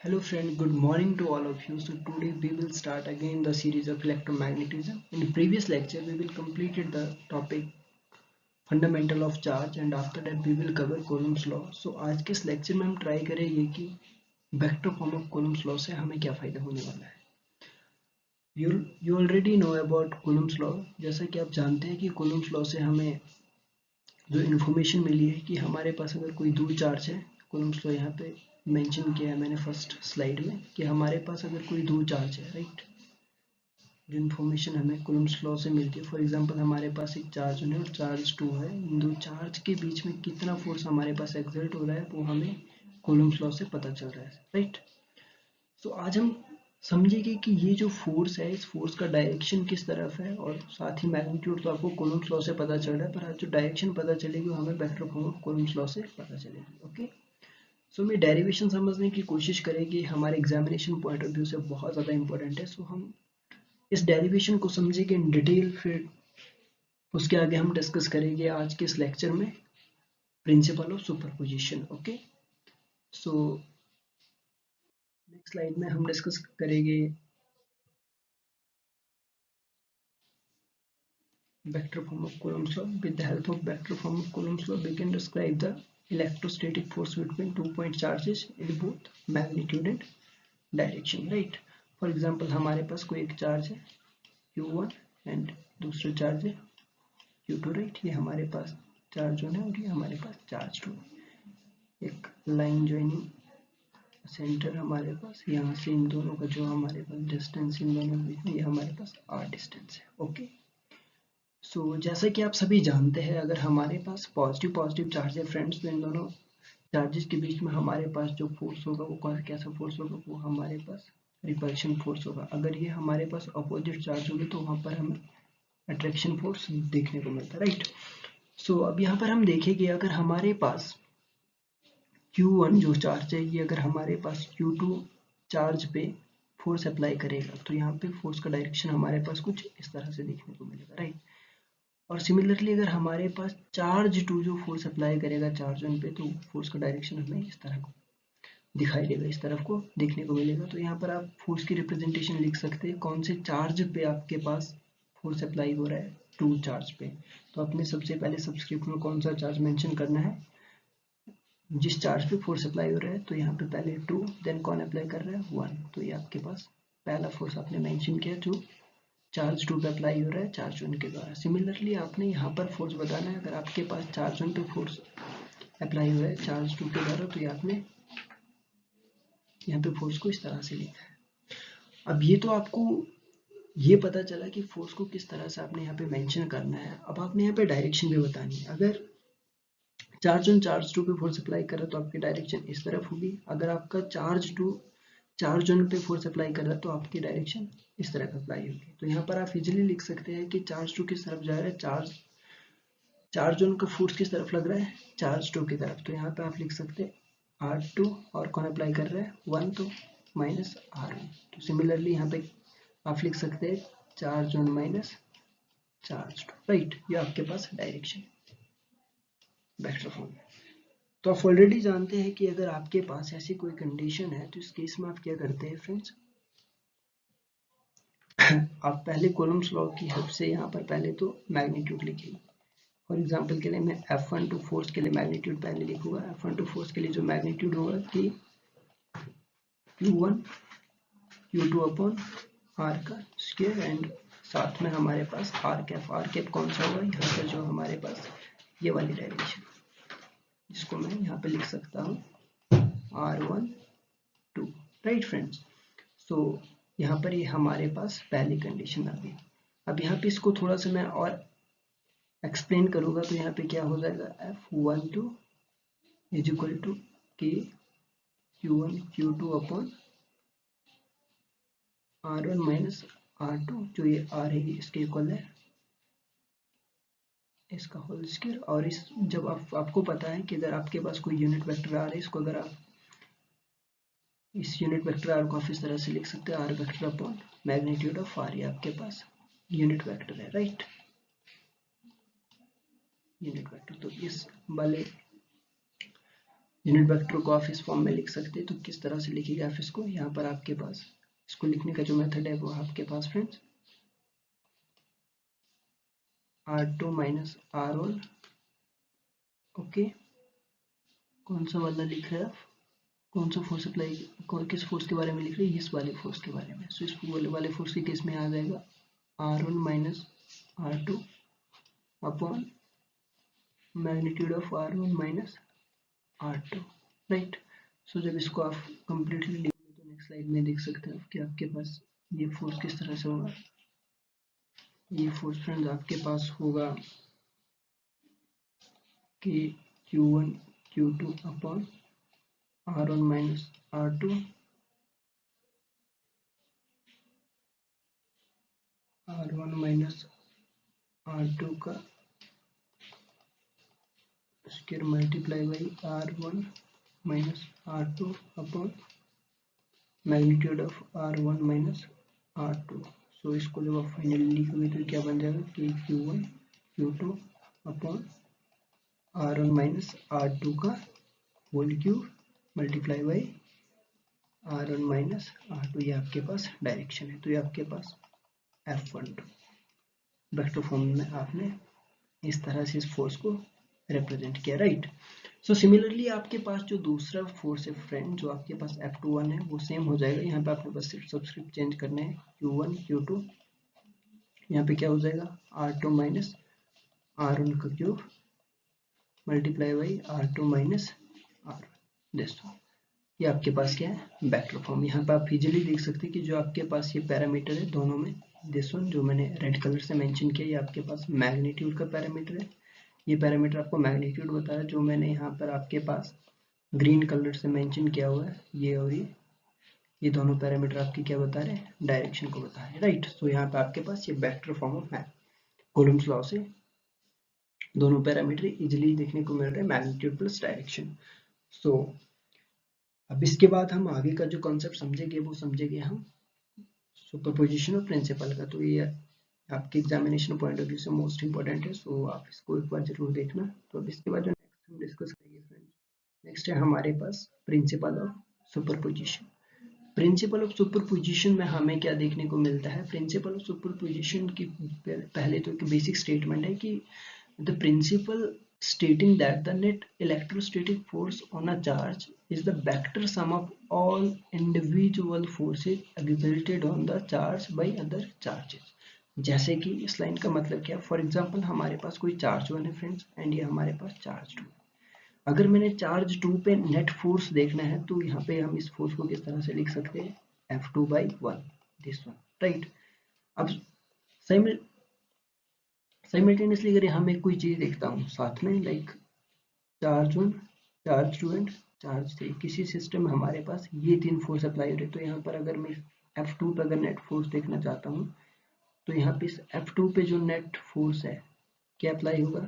Hello friend, good morning to all of you. So today we will start again the series of electromagnetism. In the previous lecture we will completed the topic fundamental of charge and after that we will cover Coulomb's law. So आज के इस lecture में हम try करेंगे कि vector form of Coulomb's law से हमें क्या फायदा होने वाला है. You already know about Coulomb's law. जैसा कि आप जानते हैं कि Coulomb's law से हमें जो इन्फॉर्मेशन मिली है कि हमारे पास अगर कोई दूर चार्ज है, Coulomb's law यहाँ पे मेंशन किया है मैंने फर्स्ट स्लाइड में कि हमारे पास अगर कोई दूर चार्ज है, राइट, जो इन्फॉर्मेशन हमें Coulomb's लॉ से मिलती है. फॉर एग्जांपल हमारे पास एक चार्ज है और चार्ज 2 है. इन दो चार्ज के बीच में कितना फोर्स हमारे पास एक्सर्ट हो रहा है वो हमें Coulomb's लॉ से पता चल रहा है, राइट. तो आज हम समझेंगे कि ये जो फोर्स है इस फोर्स का डायरेक्शन किस तरफ है और साथ ही मैग्नीट्यूड तो आपको Coulomb's लॉ से पता चल रहा है, पर आज जो डायरेक्शन पता चलेगी वो हमें vector form of Coulomb's law से पता चलेगी. ओके, सो मैं डेरिवेशन समझने की कोशिश करेंगे, हमारे एग्जामिनेशन पॉइंट ऑफ व्यू से बहुत ज़्यादा इंपॉर्टेंट है. सो हम इस डेरिवेशन को समझेंगे इन डिटेल, फिर उसके आगे हम डिस्कस करेंगे आज के इस लेक्चर में principal of superposition. Okay, so next slide में हम डिस्कस करेंगे vector form of Coulomb's law. With the help of vector form of Coulomb's law, we can describe the electrostatic force between 2 point charges in both magnitude and direction, right. For example हमारे पास कोई एक charge है Q1 and दूसरा charge है Q2, right. ये हमारे पास charge 1 है और ये हमारे पास चार्ज 2 है. एक लाइन ज्वाइनिंग सेंटर हमारे पास, यहाँ से इन दोनों का जो हमारे पास डिस्टेंस इन दोनों के बीच में, ये हमारे पास r डिस्टेंस है. ओके, सो जैसा कि आप सभी जानते हैं, अगर हमारे पास पॉजिटिव पॉजिटिव चार्ज है फ्रेंड्स, तो इन दोनों चार्जेस के बीच में हमारे पास जो फोर्स होगा वो कैसा फोर्स होगा, वो हमारे पास रिपल्शन फोर्स होगा. अगर ये हमारे पास अपोजिट चार्ज होगी तो वहाँ पर हमें अट्रैक्शन फोर्स देखने को मिलता है, राइट. सो अब यहाँ पर हम देखेंगे अगर हमारे पास Q1 जो चार्ज है ये अगर हमारे पास Q2 चार्ज पे फोर्स अप्लाई करेगा तो यहाँ पे फोर्स का डायरेक्शन हमारे पास कुछ इस तरह से देखने को मिलेगा, राइट. और सिमिलरली अगर हमारे पास चार्ज 2 जो फोर्स अप्लाई करेगा चार्ज 1 पे तो फोर्स का डायरेक्शन हमें इस तरह को दिखाई देगा, इस तरफ को देखने को मिलेगा. तो यहाँ पर आप फोर्स की रिप्रेजेंटेशन लिख सकते हैं कौन से चार्ज पे आपके पास फोर्स अप्लाई हो रहा है, 2 चार्ज पे. तो अपने सबसे पहले सबस्क्रिप्ट में कौन सा चार्ज मेंशन करना है, जिस चार्ज पे फोर्स अप्लाई हो रहा है. तो यहाँ पे पहले 2, देन कौन अप्लाई कर रहा है 1. तो ये आपके पास पहला फोर्स आपने मेंशन किया जो चार्ज 2 पे अप्लाई हो रहा है चार्ज 1 के द्वारा. सिमिलरली आपने यहाँ पर फोर्स बताना है, अगर आपके पास चार्ज 1 पे फोर्स अप्लाई हुआ है चार्ज 2 के द्वारा, तो ये आपने यहाँ पे फोर्स को इस तरह से लिखा है. अब ये तो आपको ये पता चला कि फोर्स को किस तरह से आपने यहाँ पे मेंशन करना है. अब आपने यहाँ पे डायरेक्शन भी बतानी है. अगर चार्ज 1 चार्ज 2 पे फोर्स अप्लाई कर रहा है तो आपकी डायरेक्शन इस तरफ होगी. अगर आपका चार्ज 2 चार्ज 1 पे फोर्स अप्लाई कर रहा है तो आपकी डायरेक्शन इस तरफ अप्लाई होगी. तो यहाँ पर आप इजीली लिख सकते हैं कि चार्ज 2 किस तरफ जा रहा है, चार्ज 1 का फोर्स किस तरफ लग रहा है, चार्ज 2 की तरफ. तो यहाँ पे आप लिख सकते हैं R2 और कौन अप्लाई कर रहा है 1, तो माइनस R1. तो सिमिलरली यहाँ पे आप लिख सकते हैं चार्ज 1 माइनस चार्ज 2, राइट. ये आपके पास डायरेक्शन वेक्टर फॉर्म है. तो आप ऑलरेडी जानते हैं कि अगर आपके पास ऐसी कोई कंडीशन है तो इस केस में आप क्या करते हैं फ्रेंड्स, आप पहले कॉलम्स लॉ की हेल्प से यहाँ पर पहले तो मैग्नीट्यूड लिखिए. फॉर एग्जांपल के लिए मैं F12 फोर्स के लिए मैग्नीट्यूड पहले लिखूंगा. F12 फोर्स के लिए जो मैग्नीट्यूड होगा कि Q1 Q2 अपॉन R का स्क्वायर एंड साथ में हमारे पास R कैप कौन सा होगा, यहाँ पर जो हमारे पास ये वाली डायरेक्शन, जिसको मैं यहाँ पे लिख सकता हूँ R1 2, राइट फ्रेंड्स. सो यहाँ पर ये हमारे पास पहली कंडीशन आ गई. अब यहाँ पे इसको थोड़ा सा मैं और एक्सप्लेन करूँगा तो यहाँ पे क्या हो जाएगा F12 इज इक्वल टू के Q1 Q2 upon R1 minus R2, जो ये R है इसके इक्वल है इसका होल स्क्वायर. और इस जब आपको पता है कि अगर आपके पास कोई यूनिट वेक्टर आ रहा है, इसको अगर आप इस यूनिट वेक्टर आर को आप इस तरह से लिख सकते हैं R vector upon magnitude of R. ये आपके पास यूनिट वेक्टर है, राइट, यूनिट वेक्टर. तो इस वाले यूनिट वेक्टर को आप इस फॉर्म में लिख सकते हैं, तो किस तरह से लिखेगा आप इसको, यहाँ पर आपके पास इसको लिखने का जो मेथड है वो आपके पास friends R2 minus R1, okay. कौन सा वाला लिख रहे हैं आप, कौन सा फोर्स अप्लाई, किस फोर्स के बारे में लिख रहे हैं, इस वाले फोर्स के बारे में। सो इस वाले फोर्स के केस में आ जाएगा R1 minus R2 upon magnitude of R1 minus R2, right. So जब इसको आप कंप्लीटली लिखोगे तो नेक्स्ट स्लाइड में देख सकते हैं कि आपके पास ये फोर्स किस तरह से होगा। ये फोर्स फ्रेंड्स आपके पास होगा कि Q1 Q2 upon R1 minus R2 R1 minus R2 का square multiply by R1 minus R2 upon magnitude of R1 minus R2। सो इसको जब आप फाइनली लिखोगे तो क्या बन जाएगा कि Q1 Q2 upon R1 minus R2 का whole cube multiply by R1 minus R2। ये आपके पास डायरेक्शन है, तो ये आपके पास F12 वेक्टर फॉर्म में आपने इस तरह से इस फोर्स को रिप्रेजेंट किया, राइट। सो सिमिलरली आपके पास जो दूसरा फोर्स है फ्रेंड, जो आपके पास F21 है, वो सेम हो जाएगा। यहाँ पे आपने बस सिर्फ सबस्क्रिप्ट चेंज करने हैं, Q1 Q2, यहाँ पे क्या हो जाएगा R2 माइनस R1 का cube multiply by R2 minus R1, this one. ये आपके पास क्या है वेक्टर फॉर्म। यहाँ पे आप इजीली देख सकते हैं कि जो आपके पास ये पैरामीटर है दोनों में, दिस वन जो मैंने रेड कलर से मेंशन किया, ये आपके पास मैग्नीट्यूड का पैरामीटर है। ये पैरामीटर आपको मैग्नीट्यूड बता रहा है। जो मैंने यहाँ पर आपके पास ग्रीन कलर से मेंशन किया हुआ है, ये और ये दोनों पैरामीटर आपकी क्या बता रहे हैं, डायरेक्शन को बता रहे हैं, राइट। सो यहाँ पे आपके पास ये वेक्टर फॉर्म है। कूलम्ब्स लॉ से दोनों पैरामीटर इजीली देखने को मिल रहे हैं, मैग्नीट्यूड प्लस डायरेक्शन। सो अब इसके बाद हम आगे का जो कॉन्सेप्ट समझेंगे वो समझेंगे हम सुपरपोजिशन और प्रिंसिपल का। तो ये आपके एग्जामिनेशन पॉइंट ऑफ व्यू से मोस्ट इंपॉर्टेंट है, सो आप इसको एक बार जरूर देखना। तो अब इसके बाद जो नेक्स्ट हम डिस्कस करेंगे फ्रेंड्स, नेक्स्ट है हमारे पास principle of superposition. Principle of superposition में हमें क्या देखने को मिलता है, प्रिंसिपल ऑफ सुपरपोजिशन की पहले तो एक बेसिक स्टेटमेंट है कि the principle stating that the net electrostatic force on a charge is the vector sum of all individual forces exerted on the charge by other charges। जैसे कि इस line का मतलब क्या, फॉर एग्जांपल हमारे पास कोई चार्ज 1 है फ्रेंड्स एंड ये हमारे पास चार्ज 2। अगर मैंने चार्ज 2 पे नेट फोर्स देखना है तो यहाँ पे हम इस फोर्स को किस तरह से लिख सकते हैं, F2/1, दिस वन, राइट। अब साइमल्टेनियसली अगर यहाँ मैं कोई चीज देखता हूँ साथ में, like charge 1 charge 2 and charge 3, किसी सिस्टम में हमारे पास ये 3 फोर्स अप्लाई हो रहे, तो यहाँ पर अगर मैं F2 पे अगर नेट फोर्स देखना चाहता हूँ तो यहाँ पे इस F2 पे जो नेट फोर्स है क्या अप्लाई होगा,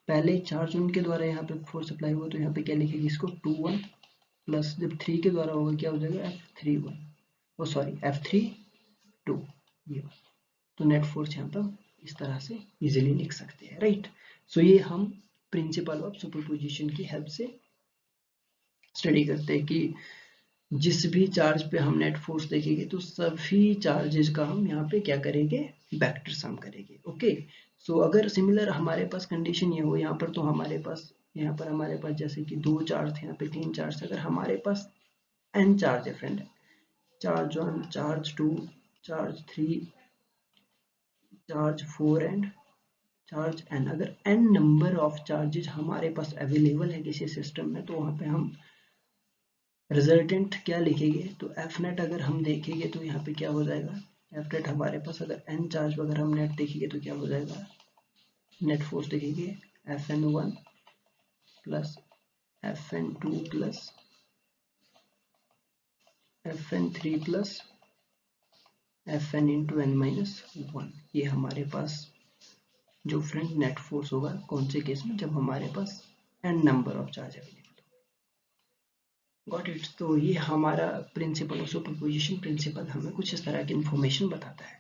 पहले चार्ज 1 के द्वारा यहाँ पे फोर्स अप्लाई हुआ तो यहाँ पे क्या लिखेगी इसको 2/1 प्लस जब 3 के द्वारा होगा क्या हो जाएगा F3/1, ओ सॉरी F3/2, ये तो नेट फोर्स यहाँ पर इस तरह से इजीली लिख सकते हैं, राइट। सो ये हम प्रिंसिपल ऑफ सुपरपोजिशन की हेल्प से स्टडी करते हैं कि जिस भी चार्ज पे हम नेट फोर्स देखेंगे तो सभी चार्जेस का हम यहाँ पे क्या करेंगे, वेक्टर सम करेंगे, ओके। सो अगर सिमिलर हमारे पास कंडीशन ये हो यहाँ पर, तो हमारे पास यहाँ पर हमारे पास जैसे कि 2 चार्ज थे, यहाँ पे 3 चार्ज थे, अगर हमारे पास n चार्ज है friend, charge 1 charge 2 charge 3 charge 4 and charge n, अगर n नंबर ऑफ चार्जेस हमारे पास अवेलेबल है किसी सिस्टम में, तो वहाँ पे हम रिजल्टेंट क्या लिखेंगे, तो एफ नेट अगर हम देखेंगे तो यहाँ पे क्या हो जाएगा, एफ नेट हमारे पास अगर n चार्ज अगर हम नेट देखेंगे तो क्या हो जाएगा, नेट फोर्स देखेंगे Fn1 plus Fn2 plus Fn3 plus Fn into n minus 1। ये हमारे पास जो फ्रेंड नेट फोर्स होगा कौन से केस में, जब हमारे पास n number of charge available हो। Got it. तो ये हमारा प्रिंसिपल ऑफ सुपरपोजिशन प्रिंसिपल हमें कुछ इस तरह की इंफॉर्मेशन बताता है।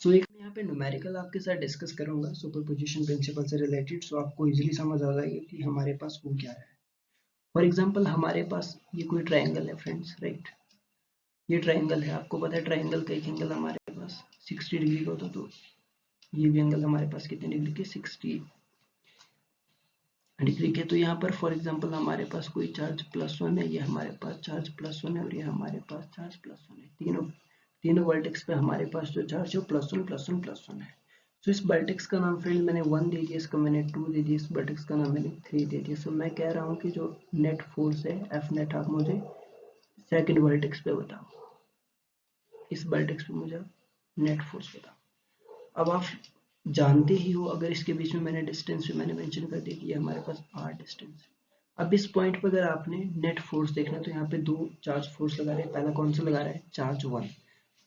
सो एक मैं यहाँ पे न्यूमेरिकल आपके साथ डिस्कस करूंगा सुपरपोजिशन प्रिंसिपल से रिलेटेड, सो आपको इजीली समझ आ जाएगा कि हमारे पास हो क्या है। फॉर एग्जाम्पल हमारे पास ये कोई ट्राइंगल है फ्रेंड्स, राइट, ये ट्राइंगल है, आपको पता है ट्राइंगल का एक एंगल हमारे पास 60 डिग्री का होता, तो ये भी एंगल हमारे पास कितने डिग्री के, 60 डिग्री के। तो यहाँ पर फॉर एग्जांपल हमारे पास कोई चार्ज +1 है, ये हमारे पास चार्ज +1 है और ये हमारे पास चार्ज +1 है। तीनों वर्टेक्स पे हमारे पास जो चार्ज है +1 +1 +1 है। तो इस वर्टेक्स का नाम फ्रेंड मैंने 1 दे दिया, इसका मैंने 2 दे दिया, इस वर्टेक्स का नाम मैंने 3 दे दिया। सो मैं कह रहा हूँ कि जो नेट फोर्स है एफ नेट, आप मुझे सेकेंड वर्टेक्स पे बताओ, इस वर्टेक्स पे मुझे नेट फोर्स बताओ। अब आप जानते ही हो, अगर इसके बीच में मैंने डिस्टेंस भी मैंने मेंशन कर दिया कि ये हमारे पास r डिस्टेंस है। अब इस पॉइंट पर अगर आपने नेट फोर्स देखना तो यहाँ पे दो चार्ज फोर्स लगा रहे हैं। पहला कौन सा लगा रहा है, चार्ज 1।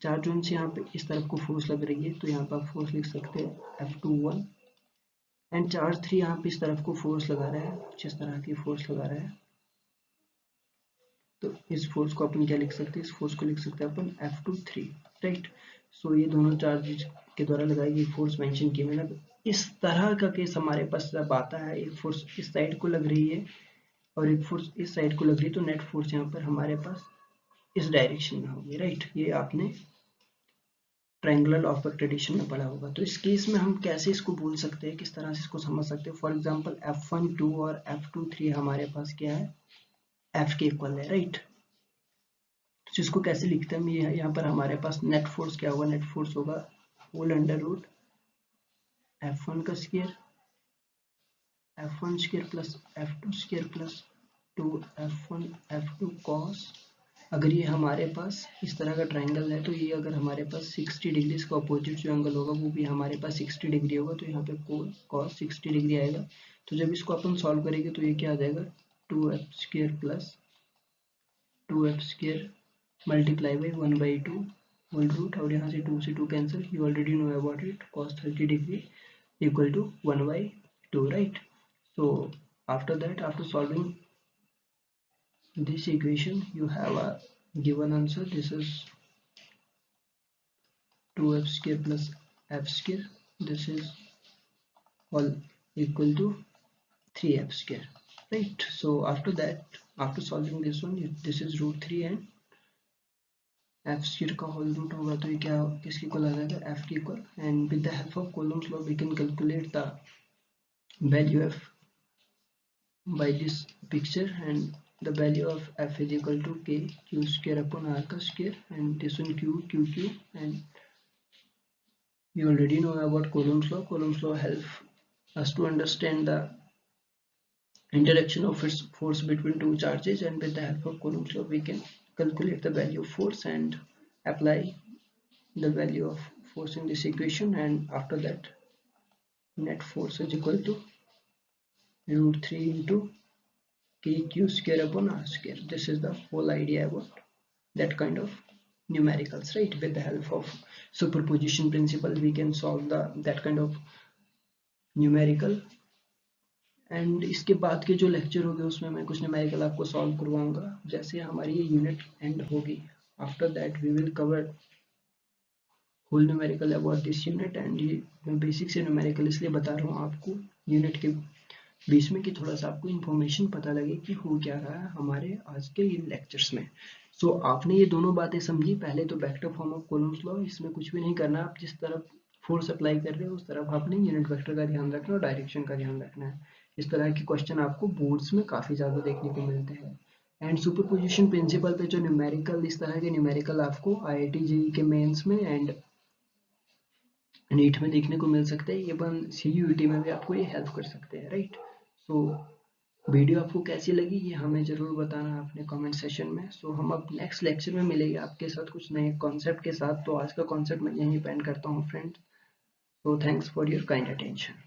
चार्ज 1 से यहाँ पे इस तरफ को फोर्स लग रही है, तो यहाँ पर आप फोर्स लिख सकते हैं F21। एंड चार्ज 3 यहाँ पे इस तरफ को फोर्स लगा रहा है, कुछ इस तरह की फोर्स लगा रहा है। तो इस फोर्स को अपन क्या लिख सकते हैं, इस फोर्स को लिख सकते हैं अपन F23, राइट। सो ये दोनों चार्ज के द्वारा लगाई गई फोर्स मेंशन की मैंने। इस तरह का केस हमारे पास जब आता है, एक फोर्स इस साइड को लग रही है और एक फोर्स इस साइड को लग रही है, तो नेट फोर्स यहाँ पर हमारे पास इस डायरेक्शन में होगी, राइट। ये आपने ट्रायंगुलर ऑफ ट्रेडिशन में पढ़ा होगा। तो इस केस में हम कैसे इसको बोल सकते हैं, किस तरह से इसको समझ सकते हैं। फॉर एग्जाम्पल F12 और F23 हमारे पास क्या है, F के इक्वल है, राइट। तो इसको कैसे लिखते हैं हम, ये यहाँ पर हमारे पास नेट फोर्स क्या होगा, नेट फोर्स होगा होल अंडर रूट F1 का square, F1 square plus F2 square plus 2F1 F2 cos. अगर ये हमारे पास इस तरह का ट्रायंगल है, तो ये अगर हमारे पास 60 डिग्री का अपोजिट जो एंगल होगा वो भी हमारे पास 60 डिग्री होगा, तो यहाँ पे कॉस 60 डिग्री आएगा। तो जब इसको अपन सॉल्व करेंगे तो ये क्या आ जाएगा, 2F square plus 2F square multiply by 1/2 whole root, और यहाँ से 2 से 2 cancel, you already know about it, cos 30 degree equal to 1/2, right? So after that, after solving this equation, you have a given answer. This is 2f square plus f square. This is all equal to 3f square, right? So after that, after solving this one, this is √3 and f square का whole root होगा, तो ये क्या किसके equal आ जाएगा, f के equal. And with the help of Coulomb's law we can calculate the value f by this picture, and the value of f is equal to k q square upon r का square, and this one q, and you already know about Coulomb's law. Coulomb's law help us to understand the interaction of its force between two charges, and with the help of Coulomb's law we can calculate the value of force and apply the value of force in this equation. And after that, net force is equal to √3 into kq square upon r square. This is the whole idea about that kind of numericals, right? With the help of superposition principle we can solve that kind of numerical. And इसके बाद के जो lecture होंगे उसमें मैं कुछ numerical आपको solve करवाऊंगा जैसे हमारी ये यूनिट एंड होगी। After that we will cover whole numerical about this unit. And ये मैं बेसिक से न्यूमेरिकल इसलिए बता रहा हूँ आपको यूनिट के बीच में कि थोड़ा सा आपको इन्फॉर्मेशन पता लगे कि हो क्या रहा है हमारे आज के इन लेक्चर्स में। सो आपने ये दोनों बातें समझी। पहले तो vector form of Coulomb's law, इसमें कुछ भी नहीं करना, आप जिस तरफ फोर्स अप्लाई कर रहे हो उस तरफ आपने यूनिट वेक्टर का ध्यान रखना और डायरेक्शन का ध्यान रखना है। इस तरह के क्वेश्चन आपको बोर्ड्स में काफ़ी ज़्यादा देखने को मिलते हैं। एंड सुपरपोजिशन प्रिंसिपल पे जो न्यूमेरिकल, इस तरह के न्यूमेरिकल आपको IIT JEE के मेंस में एंड नीट में देखने को मिल सकते हैं। इवन CUET में भी आपको ये हेल्प कर सकते हैं, राइट। सो वीडियो आपको कैसी लगी ये हमें ज़रूर बताना अपने कमेंट सेशन में। सो हम अब नेक्स्ट लेक्चर में मिलेंगे आपके साथ कुछ नए कॉन्सेप्ट के साथ। तो आज का कॉन्सेप्ट मैं यहीं पेंड करता हूँ friends. So thanks for your kind attention.